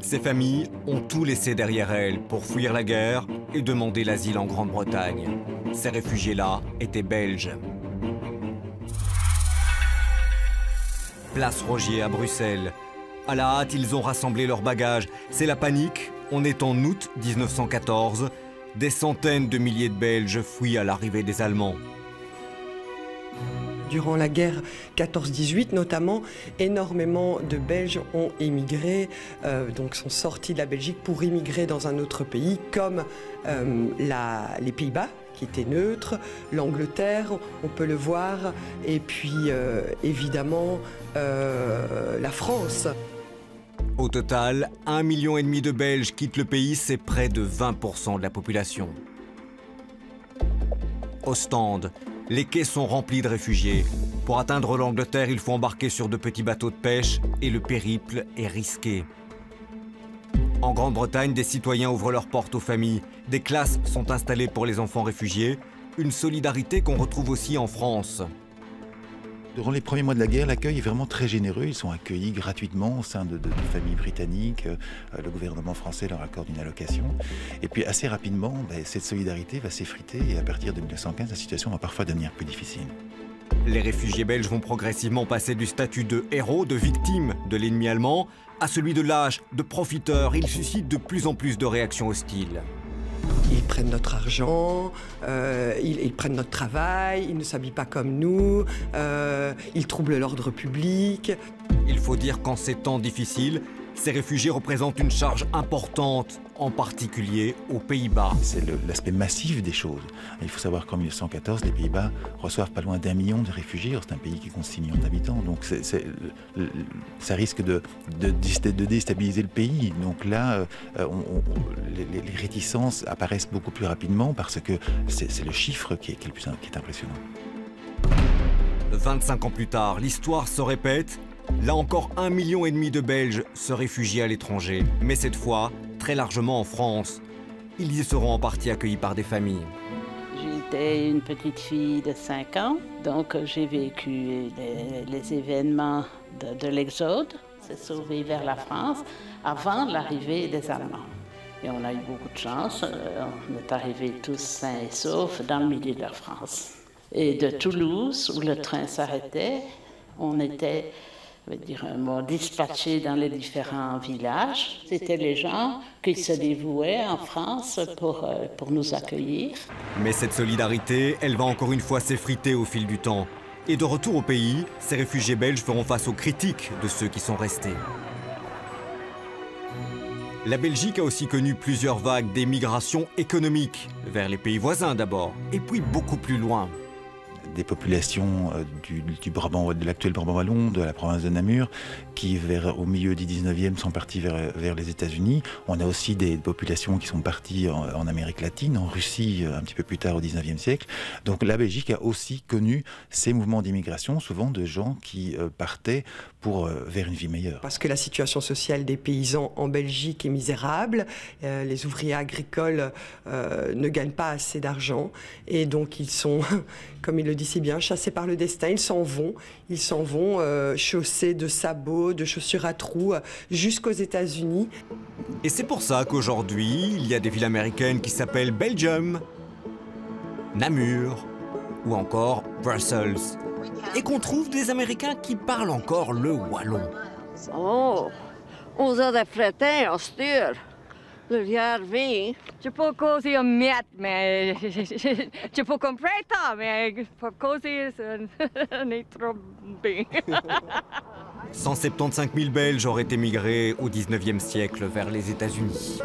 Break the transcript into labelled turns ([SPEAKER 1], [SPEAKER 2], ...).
[SPEAKER 1] Ces familles ont tout laissé derrière elles pour fuir la guerre et demander l'asile en Grande-Bretagne. Ces réfugiés-là étaient belges. Place Rogier à Bruxelles. À la hâte, ils ont rassemblé leurs bagages. C'est la panique. On est en août 1914. Des centaines de milliers de Belges fuient à l'arrivée des Allemands.
[SPEAKER 2] Durant la guerre 14-18 notamment, énormément de Belges ont émigré, donc sont sortis de la Belgique pour immigrer dans un autre pays, comme les Pays-Bas, qui étaient neutres, l'Angleterre, on peut le voir, et puis évidemment la France.
[SPEAKER 1] Au total, 1,5 million de Belges quittent le pays, c'est près de 20% de la population. Ostende. Les quais sont remplis de réfugiés. Pour atteindre l'Angleterre, il faut embarquer sur de petits bateaux de pêche et le périple est risqué. En Grande-Bretagne, des citoyens ouvrent leurs portes aux familles. Des classes sont installées pour les enfants réfugiés. Une solidarité qu'on retrouve aussi en France.
[SPEAKER 3] Durant les premiers mois de la guerre, l'accueil est vraiment très généreux. Ils sont accueillis gratuitement au sein de familles britanniques. Le gouvernement français leur accorde une allocation. Et puis assez rapidement, cette solidarité va s'effriter et à partir de 1915, la situation va parfois devenir plus difficile.
[SPEAKER 1] Les réfugiés belges vont progressivement passer du statut de héros, de victime de l'ennemi allemand, à celui de lâche, de profiteur. Ils suscitent de plus en plus de réactions hostiles.
[SPEAKER 2] Ils prennent notre argent, ils prennent notre travail, ils ne s'habillent pas comme nous, ils troublent l'ordre public.
[SPEAKER 1] Il faut dire qu'en ces temps difficiles, ces réfugiés représentent une charge importante, en particulier aux Pays-Bas.
[SPEAKER 3] C'est l'aspect massif des choses. Il faut savoir qu'en 1914, les Pays-Bas reçoivent pas loin d'1 million de réfugiés. C'est un pays qui compte 6 millions d'habitants. Donc ça risque de déstabiliser le pays. Donc là, les réticences apparaissent beaucoup plus rapidement parce que c'est le chiffre qui est impressionnant.
[SPEAKER 1] 25 ans plus tard, l'histoire se répète. Là encore, 1,5 million de Belges se réfugient à l'étranger, mais cette fois, très largement en France. Ils y seront en partie accueillis par des familles.
[SPEAKER 4] J'étais une petite fille de 5 ans, donc j'ai vécu les événements de l'Exode, s'est sauvé vers la France, avant l'arrivée des Allemands. Et on a eu beaucoup de chance, on est arrivés tous sains et saufs dans le milieu de la France. Et de Toulouse, où le train s'arrêtait, on était dispatchés dans les différents villages. C'était les gens qui se dévouaient en France pour nous accueillir.
[SPEAKER 1] Mais cette solidarité, elle va encore une fois s'effriter au fil du temps. Et de retour au pays, ces réfugiés belges feront face aux critiques de ceux qui sont restés. La Belgique a aussi connu plusieurs vagues d'émigration économique, vers les pays voisins d'abord, et puis beaucoup plus loin.
[SPEAKER 3] Des populations du Brabant, de l'actuel Brabant wallon, de la province de Namur, qui au milieu du 19e sont partis vers les États-Unis. On a aussi des populations qui sont parties en Amérique latine, en Russie un petit peu plus tard au 19e siècle. Donc la Belgique a aussi connu ces mouvements d'immigration, souvent de gens qui partaient vers une vie meilleure.
[SPEAKER 2] Parce que la situation sociale des paysans en Belgique est misérable, les ouvriers agricoles ne gagnent pas assez d'argent et donc ils sont, comme il le dit si bien, chassés par le destin. Ils s'en vont chaussés de sabots, de chaussures à trous jusqu'aux États-Unis.
[SPEAKER 1] Et c'est pour ça qu'aujourd'hui, il y a des villes américaines qui s'appellent Belgium, Namur ou encore Brussels. Et qu'on trouve des Américains qui parlent encore le wallon.
[SPEAKER 5] Oh, ons hadden fretin als stuur. Le jaar ving. Je peux causer un miette, mais je peux comprendre ça, mais pour causer, c'est trop bien.
[SPEAKER 1] 175 000 Belges auraient émigré au 19e siècle vers les États-Unis.